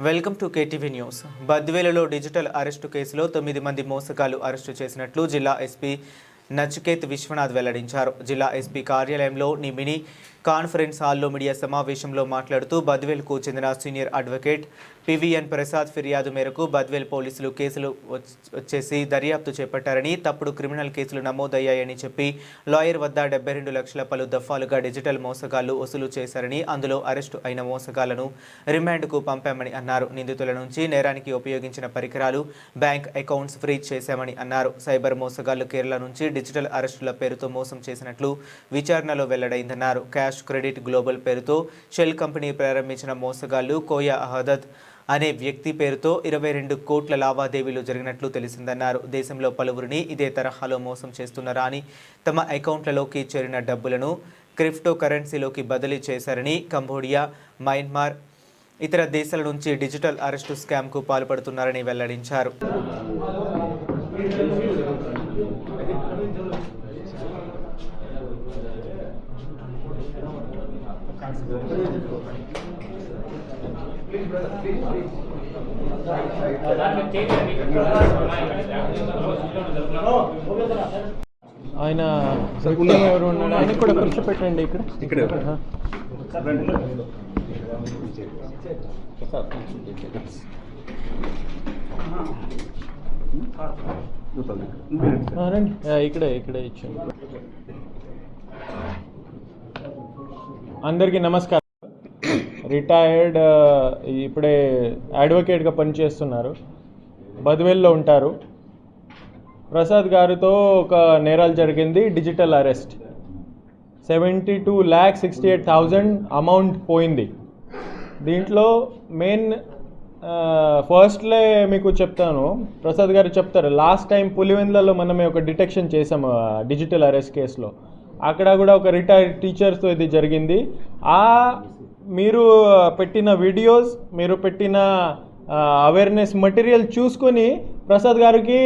Welcome to KTV news. బద్వేలలో digital arrest కేసులో 9 మంది మోసగాళ్లు అరెస్టు చేసినట్లు జిల్లా ఎస్పీ నచికేత్ విశ్వనాథ్ వెల్లడించారు. జిల్లా ఎస్పీ కార్యాలయంలో మినీ కాన్ఫరెన్స్ హాల్లో మీడియా సమావేశంలో మాట్లాడుతూ బద్వేల్కు చెందిన సీనియర్ అడ్వకేట్ పివిఎన్ ప్రసాద్ ఫిర్యాదు మేరకు బద్వేల్ పోలీసులు కేసులు వచ్చేసి దర్యాప్తు చేపట్టారని, తప్పుడు క్రిమినల్ కేసులు నమోదయ్యాయని చెప్పి లాయర్ వద్ద 72 లక్షల పలు దఫాలుగా డిజిటల్ మోసగాళ్లు వసూలు చేశారని, అందులో అరెస్టు అయిన మోసగాళ్లను రిమాండ్కు పంపామని అన్నారు. నిందితుల నుంచి నేరానికి ఉపయోగించిన పరికరాలు, బ్యాంక్ అకౌంట్స్ ఫ్రీజ్ చేశామని అన్నారు. సైబర్ మోసగాళ్లు కేరళ నుంచి డిజిటల్ అరెస్టుల పేరుతో మోసం చేసినట్లు విచారణలో వెల్లడైందన్నారు. క్యాష్ క్రెడిట్ గ్లోబల్ పేరుతో షెల్ కంపెనీ ప్రారంభించిన మోసగాళ్లు కోయా అహదద్ అనే వ్యక్తి పేరుతో 22 కోట్ల లావాదేవీలు జరిగినట్లు తెలిసిందన్నారు. దేశంలో పలువురిని ఇదే తరహాలో మోసం చేస్తున్నారా అని, తమ అకౌంట్లలోకి చేరిన డబ్బులను క్రిప్టో కరెన్సీలోకి బదిలీ చేశారని, కంబోడియా, మయన్మార్, ఇతర దేశాల నుంచి డిజిటల్ అరెస్టు స్కామ్కు పాల్పడుతున్నారని వెల్లడించారు. ఆయన ఎవరు ఉన్నాడు, ఆయన కూడా కూర్చోపెట్టండి ఇక్కడ. రండి, ఇక్కడే ఇచ్చాను. అందరికీ నమస్కారం. రిటైర్డ్, ఇప్పుడే అడ్వకేట్గా పనిచేస్తున్నారు, బద్వేల్లో ఉంటారు. ప్రసాద్ గారితో ఒక నేరాలు జరిగింది, డిజిటల్ అరెస్ట్. 72,68,000 అమౌంట్ పోయింది. దీంట్లో మెయిన్ ఫస్ట్లే మీకు చెప్తాను, ప్రసాద్ గారు చెప్తారు. లాస్ట్ టైం పులివెందులలో మనమే ఒక డిటెక్షన్ చేసాము డిజిటల్ అరెస్ట్ కేసులో. అక్కడ కూడా ఒక రిటైర్డ్ టీచర్స్తో ఇది జరిగింది. మీరు పెట్టిన వీడియోస్, మీరు పెట్టిన అవేర్నెస్ మెటీరియల్ చూసుకొని ప్రసాద్ గారికి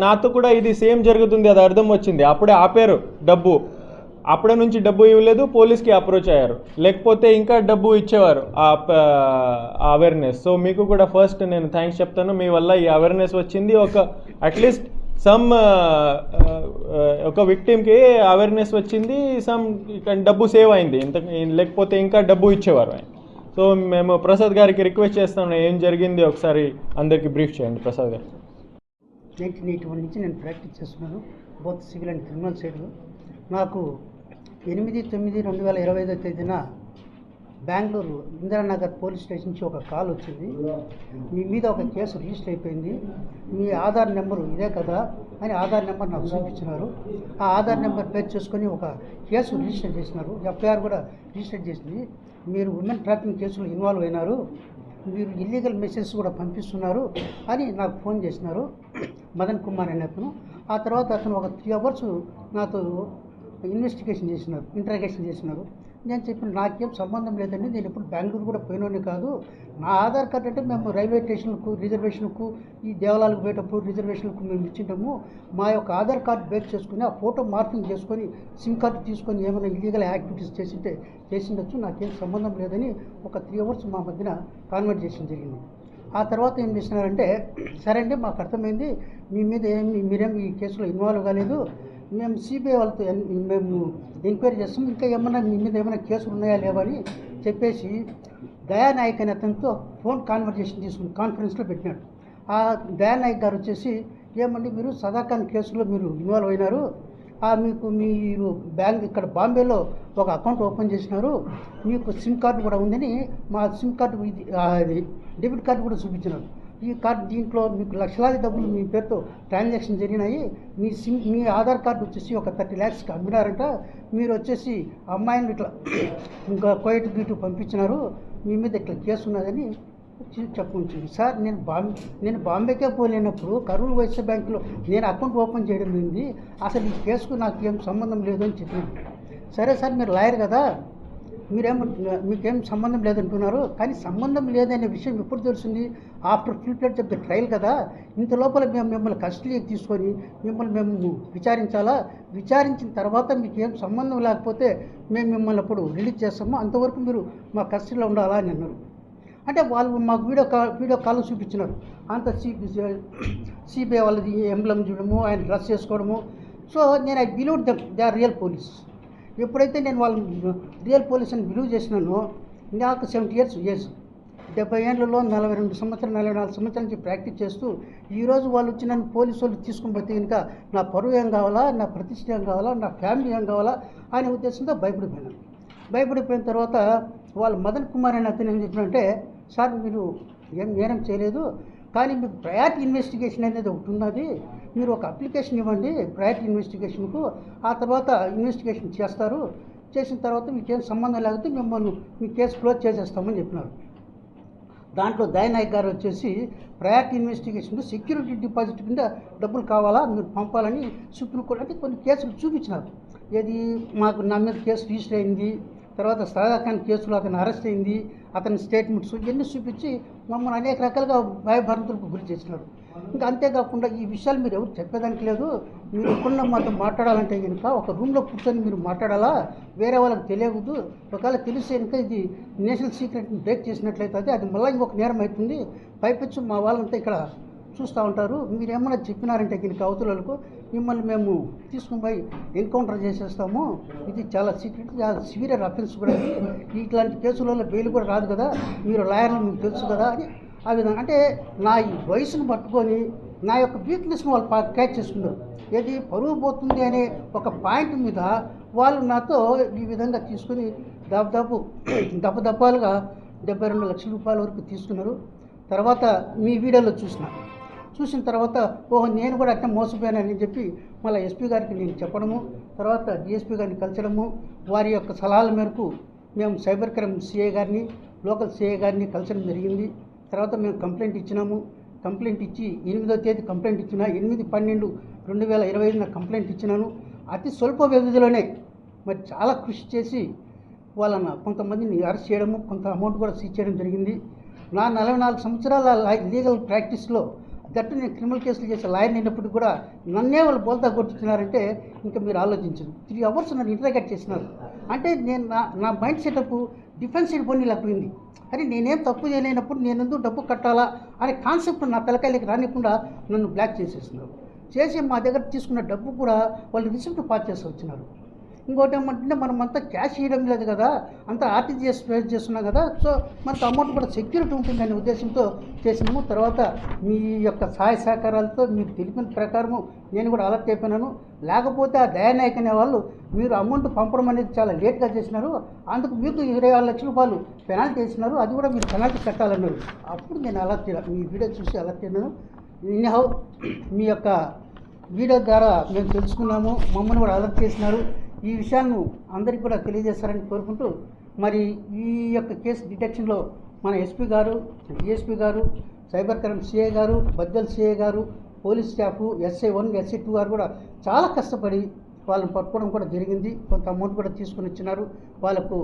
నాతో కూడా ఇది సేమ్ జరుగుతుంది అది అర్థం వచ్చింది. అప్పుడే ఆపారు డబ్బు. అప్పటి నుంచి డబ్బు ఇవ్వలేదు, పోలీస్కి అప్రోచ్ అయ్యారు. లేకపోతే ఇంకా డబ్బు ఇచ్చేవారు ఆ అవేర్నెస్. సో మీకు కూడా ఫస్ట్ నేను థ్యాంక్స్ చెప్తాను. మీ వల్ల ఈ అవేర్నెస్ వచ్చింది. ఒక అట్లీస్ట్ ఒక విక్టిమ్కి అవేర్నెస్ వచ్చింది, డబ్బు సేవ్ అయింది. లేకపోతే ఇంకా డబ్బు ఇచ్చేవారు ఆయన. సో మేము ప్రసాద్ గారికి రిక్వెస్ట్ చేస్తాను, ఏం జరిగింది ఒకసారి అందరికీ బ్రీఫ్ చేయండి. ప్రసాద్ గారు. 1981 నుంచి నేను ప్రాక్టీస్ చేస్తున్నాను, బోత్ సివిల్ అండ్ క్రిమినల్ సైడ్లో. నాకు 8/9/2025 తేదీన బెంగళూరు ఇందిరానగర్ పోలీస్ స్టేషన్ నుంచి ఒక కాల్ వచ్చింది. మీ మీద ఒక కేసు రిజిస్టర్ అయిపోయింది, మీ ఆధార్ నెంబరు ఇదే కదా అని ఆధార్ నెంబర్ నాకు చూపించినారు. ఆ ఆధార్ నెంబర్ పేరు చేసుకొని ఒక కేసు రిజిస్టర్ చేసినారు, ఎఫ్ఐఆర్ కూడా రిజిస్టర్ చేసింది. మీరు ఉమెన్ ట్రాఫికింగ్ కేసులో ఇన్వాల్వ్ అయినారు, మీరు ఇల్లీగల్ మెసేజెస్ కూడా పంపిస్తున్నారు అని నాకు ఫోన్ చేసినారు మదన్ కుమార్ అనే అతను. ఆ తర్వాత అతను ఒక 3 hours నాతో ఇన్వెస్టిగేషన్ చేసినారు, ఇంటరాగేషన్ చేసినారు. నేను చెప్పిన నాకేం సంబంధం లేదండి, నేను ఇప్పుడు బెంగళూరు కూడా పోయినోని కాదు. నా ఆధార్ కార్డు అంటే మేము రైల్వే స్టేషన్కు, రిజర్వేషన్కు, ఈ దేవాలయాలకు పోయేటప్పుడు రిజర్వేషన్కు మేము ఇచ్చింటాము. మా యొక్క ఆధార్ కార్డు బేస్ చేసుకుని ఆ ఫోటో మార్పింగ్ చేసుకొని సిమ్ కార్డు తీసుకొని ఏమైనా ఇల్లీగల్ యాక్టివిటీస్ చేసిండొచ్చు, నాకేం సంబంధం లేదని ఒక 3 hours మా మధ్యన కాన్వర్జేషన్ జరిగింది. ఆ తర్వాత ఏం చేసినారంటే, సరే అండి మాకు అర్థమైంది, మీ మీద మీరేం ఈ కేసులో ఇన్వాల్వ్ కాలేదు, మేము సిబిఐ వాళ్ళతో మేము ఎంక్వైరీ చేస్తాం, ఇంకా ఏమన్నా మీ మీద ఏమైనా కేసులు ఉన్నాయా లేవా అని చెప్పేసి దయానాయక్ అనే అతనితో ఫోన్ కాన్వర్జేషన్ తీసుకుని కాన్ఫరెన్స్లో పెట్టినాడు. ఆ దయానాయక్ గారు వచ్చేసి, ఏమండి మీరు సదాఖాన్ కేసులో మీరు ఇన్వాల్వ్ అయినారు, మీరు బ్యాంక్ ఇక్కడ బాంబేలో ఒక అకౌంట్ ఓపెన్ చేసినారు, మీకు సిమ్ కార్డు కూడా ఉందని మా సిమ్ కార్డు డెబిట్ కార్డు కూడా చూపించినారు. ఈ కార్డు దీంట్లో మీకు లక్షలాది డబ్బులు మీ పేరుతో ట్రాన్సాక్షన్ జరిగినాయి, మీ ఆధార్ కార్డు వచ్చేసి ఒక 30 lakhs అమ్మినారంట, మీరు వచ్చేసి అమ్మాయిని ఇట్లా ఇంకా కోయట్ గీటు పంపించినారు, మీ మీద ఇట్లా కేసు ఉన్నదని చెప్పుకుంటుంది. సార్ నేను బాంబేకే పోలేనప్పుడు కరూర్ వైశ్య బ్యాంకులో నేను అకౌంట్ ఓపెన్ చేయడం ఏంది, అసలు ఈ కేసుకు నాకు ఏం సంబంధం లేదు అని చెప్పినాను. సరే సార్ మీరు లాయర్ కదా, మీకేం సంబంధం లేదంటున్నారు, కానీ సంబంధం లేదనే విషయం ఎప్పుడు తెలిసింది? ఆఫ్టర్ ఫుల్ప్లేట్ ఆఫ్ ద ట్రయల్ కదా. ఇంత లోపల మేము మిమ్మల్ని కస్టడీకి తీసుకొని మేము విచారించాలా, విచారించిన తర్వాత మీకు ఏం సంబంధం లేకపోతే మేము మిమ్మల్ని అప్పుడు రిలీజ్ చేస్తాము, అంతవరకు మీరు మా కస్టడీలో ఉండాలా అని అన్నారు. అంటే వాళ్ళు మాకు వీడియో కాల్ చూపించినారు. అంత సిబిఐ వాళ్ళది ఎంబ్లం చూడము, ఆయన డ్రెస్ చేసుకోవడము. సో నేను I believe them they are real police. ఎప్పుడైతే నేను వాళ్ళని రియల్ పోలీస్ అని బిలీవ్ చేసినానో, నాకు 70 years ఏజ్, 70 ఏళ్ళలో 42 సంవత్సరాలు 44 సంవత్సరాల నుంచి ప్రాక్టీస్ చేస్తూ ఈరోజు వాళ్ళు వచ్చి నన్ను పోలీసు వాళ్ళు తీసుకుని పోతే కనుక నా పరువు ఏం కావాలా, నా ప్రతిష్ట ఏం కావాలా, నా ఫ్యామిలీ ఏం కావాలా అనే ఉద్దేశంతో భయపడిపోయిన తర్వాత వాళ్ళు మదన్ కుమార్ అని అతను ఏం చెప్పినంటే, సార్ మీరు ఏం నేరం చేయలేదు, కానీ మీకు ప్రయారిటీ ఇన్వెస్టిగేషన్ అనేది ఒకటి ఉన్నది, మీరు ఒక అప్లికేషన్ ఇవ్వండి ప్రయారిటీ ఇన్వెస్టిగేషన్కు, ఆ తర్వాత ఇన్వెస్టిగేషన్ చేస్తారు, చేసిన తర్వాత మీకేం సంబంధం లేకపోతే మిమ్మల్ని మీ కేసు క్లోజ్ చేసేస్తామని చెప్పినారు. దాంట్లో దయానాయక్ గారు వచ్చేసి ప్రయారిటీ ఇన్వెస్టిగేషన్లో సెక్యూరిటీ డిపాజిట్ కింద డబ్బులు కావాలా మీరు పంపాలని సుప్రీంకోర్టు అంటే కొన్ని కేసులు చూపించినారు. ఏది మాకు నా మీద కేసు రిజిస్టర్ అయింది, తర్వాత సాదాఖాన్ కేసులో అతను అరెస్ట్ అయింది, అతని స్టేట్మెంట్స్ ఇవన్నీ చూపించి మమ్మల్ని అనేక రకాలుగా భయభ్రాంతులకు గురి చేసినారు. ఇంకా అంతేకాకుండా ఈ విషయాలు మీరు ఎవరు చెప్పేదానికి లేదు, మీరు ఎప్పుడన్నా మాతో మాట్లాడాలంటే కనుక ఒక రూమ్లో కూర్చొని మీరు మాట్లాడాలా, వేరే వాళ్ళకి తెలియకూడదు, ఒకవేళ తెలిస్తే కనుక ఇది నేషనల్ సీక్రెట్ని బ్రేక్ చేసినట్లయితే అది మళ్ళీ ఇంకొక నేరం అవుతుంది, పైపెచ్చు మా వాళ్ళంతా ఇక్కడ చూస్తూ ఉంటారు, మీరు ఏమైనా చెప్పినారంటే కనుక అవతలకు మిమ్మల్ని మేము తీసుకుని పోయి ఎన్కౌంటర్ చేసేస్తాము, ఇది చాలా సీక్రెట్, చాలా సివియర్ అఫెన్స్ కూడా, ఇట్లాంటి కేసులలో బెయిల్ కూడా రాదు కదా, మీరు లాయర్లు మీకు తెలుసు కదా అని ఆ విధంగా. అంటే నా ఈ వయసును పట్టుకొని నా యొక్క వీక్నెస్ను వాళ్ళు క్యాచ్ చేసుకున్నారు. ఏది పరువు పోతుంది అనే ఒక పాయింట్ మీద వాళ్ళు నాతో ఈ విధంగా తీసుకుని దప్పదప్పాలుగా 72 లక్షల రూపాయల వరకు తీసుకున్నారు. తర్వాత మీ వీడియోలో చూసిన తర్వాత ఓహో నేను కూడా అట్లా మోసపోయానని చెప్పి మళ్ళీ ఎస్పీ గారికి నేను చెప్పడము, తర్వాత డిఎస్పీ గారిని కలిసడము, వారి యొక్క సలహాల మేరకు మేము సైబర్ క్రైమ్ సిఐ గారిని, లోకల్ సిఐ గారిని కలిసడం జరిగింది. తర్వాత మేము కంప్లైంట్ ఇచ్చినాము. కంప్లైంట్ ఇచ్చి 8వ తేదీ కంప్లైంట్ ఇచ్చిన, 8/12/2025 కంప్లైంట్ ఇచ్చినాను. అతి స్వల్ప వ్యవధిలోనే మరి చాలా కృషి చేసి వాళ్ళని కొంతమందిని అరెస్ట్ చేయడము, కొంత అమౌంట్ కూడా సీజ్ చేయడం జరిగింది. నా 44 సంవత్సరాల లీగల్ ప్రాక్టీస్లో దట్టు నేను క్రిమినల్ కేసులు చేసే లాయర్ అయినప్పటికీ కూడా నన్నే వాళ్ళు బోల్తా కొట్టుతున్నారంటే ఇంకా మీరు ఆలోచించరు. 3 hours నన్ను ఇంటరాగేట్ చేసినారు. అంటే నేను నా మైండ్ సెటప్ డిఫెన్సివ్ పొందిలేకపోయింది. అని నేనేం తప్పు చేయలేనప్పుడు నేను ఎందుకు డబ్బు కట్టాలా అనే కాన్సెప్ట్ నా తలకాయలకి రానికుండా నన్ను బ్లాక్ చేసేస్తున్నారు. చేసి మా దగ్గర తీసుకున్న డబ్బు కూడా వాళ్ళు రిసిప్ట్ పాస్ చేసి వచ్చినారు. ఇంకోటి ఏమంటే మనమంతా క్యాష్ ఇవ్వడం లేదు కదా, అంతా ఆర్టీజీఎస్ పే చేస్తున్నాం కదా, సో మనకు అమౌంట్ కూడా సెక్యూరిటీ ఉంటుందనే ఉద్దేశంతో చేసినాము. తర్వాత మీ యొక్క సహాయ సహకారాలతో మీకు తెలిపిన ప్రకారము నేను కూడా అలర్ట్ అయిపోయినాను. లేకపోతే ఆ దయానాయక్ అనే వాళ్ళు మీరు అమౌంట్ పంపడం అనేది చాలా లేట్గా చేసినారు, అందుకు మీకు 24 లక్షల రూపాయలు పెనాల్టీ వేసినారు, అది కూడా మీరు పెనాల్టీ కట్టాలన్నారు. అప్పుడు నేను అలర్ట్ అయ్యాను, మీ వీడియో చూసి అలర్ట్ అయినాను. ఇన్హౌ మీ యొక్క వీడియో ద్వారా మేము తెలుసుకున్నాము, మమ్మల్ని కూడా అలర్ట్ చేసినారు. ఈ విషయాలను అందరికీ కూడా తెలియజేస్తారని కోరుకుంటూ, మరి ఈ యొక్క కేసు డిటెక్షన్లో మన ఎస్పీ గారు, డిఎస్పీ గారు, సైబర్ క్రైమ్ సిఐ గారు, బద్దల్ సిఐ గారు, పోలీస్ స్టాఫ్ SI1 SI2 గారు కూడా చాలా కష్టపడి వాళ్ళని పట్టుకోవడం కూడా జరిగింది. కొంత అమౌంట్ కూడా తీసుకుని వచ్చినారు. వాళ్ళకు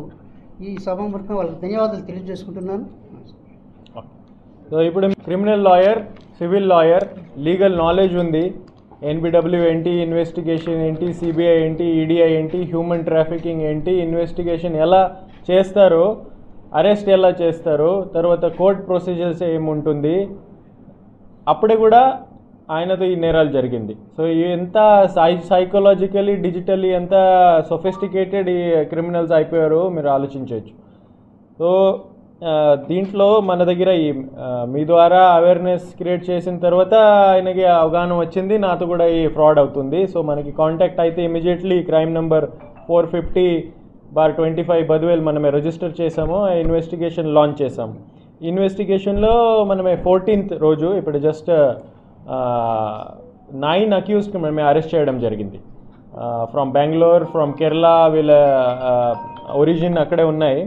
ఈ సభాముఖంగా వాళ్ళకి ధన్యవాదాలు తెలియజేసుకుంటున్నాను. సో ఇప్పుడు criminal lawyer, civil lawyer, legal knowledge ఉంది, NBW ఏంటి, ఇన్వెస్టిగేషన్ ఏంటి, సిబిఐ ఏంటి, ఈడీఐ ఏంటి, హ్యూమన్ ట్రాఫికింగ్ ఏంటి, ఇన్వెస్టిగేషన్ ఎలా చేస్తారో, అరెస్ట్ ఎలా చేస్తారో, తర్వాత కోర్ట్ ప్రొసీజర్స్ ఏముంటుంది, అప్పుడే కూడా ఆయనతో ఈ నేరాలు జరిగింది. సో ఎంత సైకలాజికలీ డిజిటలీ ఎంత సొఫిస్టికేటెడ్ ఈ క్రిమినల్స్ అయిపోయారో మీరు ఆలోచించవచ్చు. సో దీంట్లో మన దగ్గర ఈ మీ ద్వారా అవేర్నెస్ క్రియేట్ చేసిన తర్వాత ఆయనకి అవగాహన వచ్చింది, నాతో కూడా ఈ ఫ్రాడ్ అవుతుంది. సో మనకి కాంటాక్ట్ అయితే ఇమీడియట్లీ క్రైమ్ నెంబర్ 450/25 బద్వేల్ మనమే రిజిస్టర్ చేసాము, ఇన్వెస్టిగేషన్ లాంచ్ చేసాము. ఇన్వెస్టిగేషన్లో మనమే 14th రోజు ఇప్పుడు జస్ట్ 9 అక్యూజ్కి మనమే అరెస్ట్ చేయడం జరిగింది. ఫ్రమ్ బెంగళూరు, ఫ్రమ్ కేరళ, వీళ్ళ ఒరిజిన్ అక్కడే ఉన్నాయి.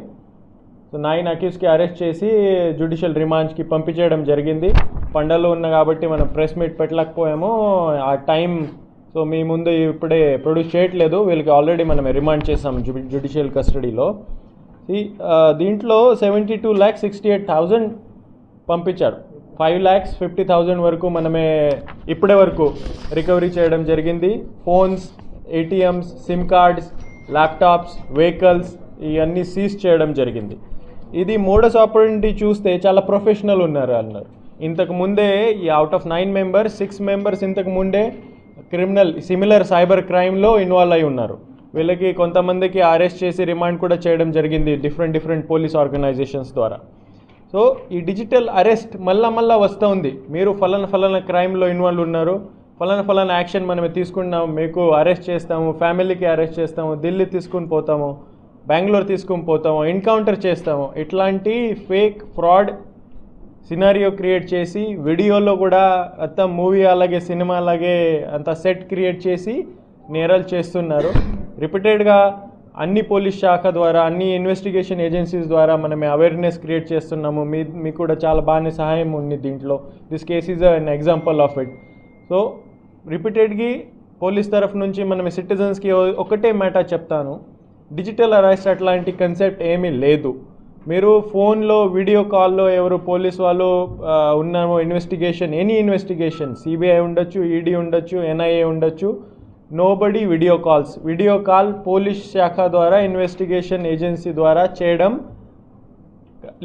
సో 9 అక్యూస్కి అరెస్ట్ చేసి జ్యుడిషియల్ రిమాండ్కి పంపించేయడం జరిగింది. పండగలు ఉన్న కాబట్టి మనం ప్రెస్ మీట్ పెట్టలేకపోయాము ఆ టైం. సో మీ ముందు ఇప్పుడే ప్రొడ్యూస్ చేయట్లేదు, వీళ్ళకి ఆల్రెడీ మనం రిమాండ్ చేసాం జ్యుడిషియల్ కస్టడీలో. దీంట్లో 72,68,000 పంపించారు. 5,50,000 వరకు మనమే ఇప్పటి వరకు రికవరీ చేయడం జరిగింది. Phones, ATMs, SIM cards, laptops, vehicles ఇవన్నీ సీజ్ చేయడం జరిగింది. ఇది మోడస్ ఆపరెండి చూస్తే చాలా ప్రొఫెషనల్ ఉన్నారు అన్నారు. ఇంతకు ముందే ఈ అవుట్ ఆఫ్ 9 మెంబర్స్ 6 మెంబర్స్ ఇంతకు ముందే క్రిమినల్ సిమిలర్ సైబర్ క్రైమ్లో ఇన్వాల్వ్ అయి ఉన్నారు. వీళ్ళకి కొంతమందికి అరెస్ట్ చేసి రిమాండ్ కూడా చేయడం జరిగింది డిఫరెంట్ పోలీస్ ఆర్గనైజేషన్స్ ద్వారా. సో ఈ డిజిటల్ అరెస్ట్ మళ్ళా వస్తూ ఉంది. మీరు ఫలానా క్రైమ్లో ఇన్వాల్వ్ ఉన్నారు, ఫలానా యాక్షన్ మనమే తీసుకున్నాము, మీకు అరెస్ట్ చేస్తాము, ఫ్యామిలీకి అరెస్ట్ చేస్తాము, ఢిల్లీ తీసుకుని పోతాము, బెంగళూరు తీసుకుని పోతాము, ఎన్కౌంటర్ చేస్తాము. ఇట్లాంటి ఫేక్ ఫ్రాడ్ సినారియో క్రియేట్ చేసి వీడియోలో కూడా అంత మూవీ అలాగే సినిమా అలాగే అంత సెట్ క్రియేట్ చేసి నేరాలు చేస్తున్నారు. రిపీటెడ్గా అన్ని పోలీస్ శాఖ ద్వారా అన్ని ఇన్వెస్టిగేషన్ ఏజెన్సీస్ ద్వారా మనం అవేర్నెస్ క్రియేట్ చేస్తున్నాము. మీకు కూడా చాలా బాగానే సహాయం ఉంది దీంట్లో. This case is an example of it. So రిపీటెడ్గా పోలీస్ తరఫు నుంచి మనం సిటిజన్స్కి ఒకటే మ్యాటర్ చెప్తాను, డిజిటల్ అరెస్ట్ అట్లాంటి కన్సెప్ట్ ఏమీ లేదు. మీరు ఫోన్లో వీడియో కాల్లో ఎవరు పోలీస్ వాళ్ళు ఉన్నామో ఇన్వెస్టిగేషన్, ఎనీ ఇన్వెస్టిగేషన్, సిబిఐ ఉండొచ్చు, ఈడీ ఉండొచ్చు, ఎన్ఐఏ ఉండొచ్చు, నోబడీ వీడియో కాల్ పోలీస్ శాఖ ద్వారా ఇన్వెస్టిగేషన్ ఏజెన్సీ ద్వారా చేయడం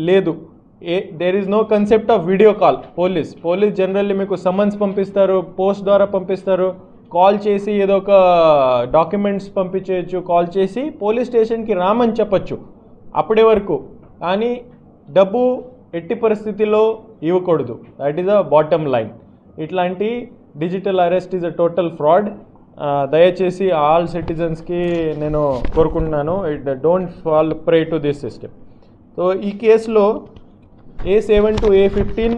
లేదు. There is no concept of video call. Police generally మీకు సమన్స్ పంపిస్తారు, పోస్ట్ ద్వారా పంపిస్తారు, కాల్ చేసి ఏదో ఒక డాక్యుమెంట్స్ పంపించవచ్చు, కాల్ చేసి పోలీస్ స్టేషన్కి రామని చెప్పచ్చు అప్పటి వరకు. కానీ డబ్బు ఎట్టి పరిస్థితిలో ఇవ్వకూడదు. That is a bottom line. ఇట్లాంటి digital arrest is a total fraud. దయచేసి ఆల్ సిటిజన్స్కి నేను కోరుకుంటున్నాను, don't fall prey to this system. So ఈ కేసులో A7 to A15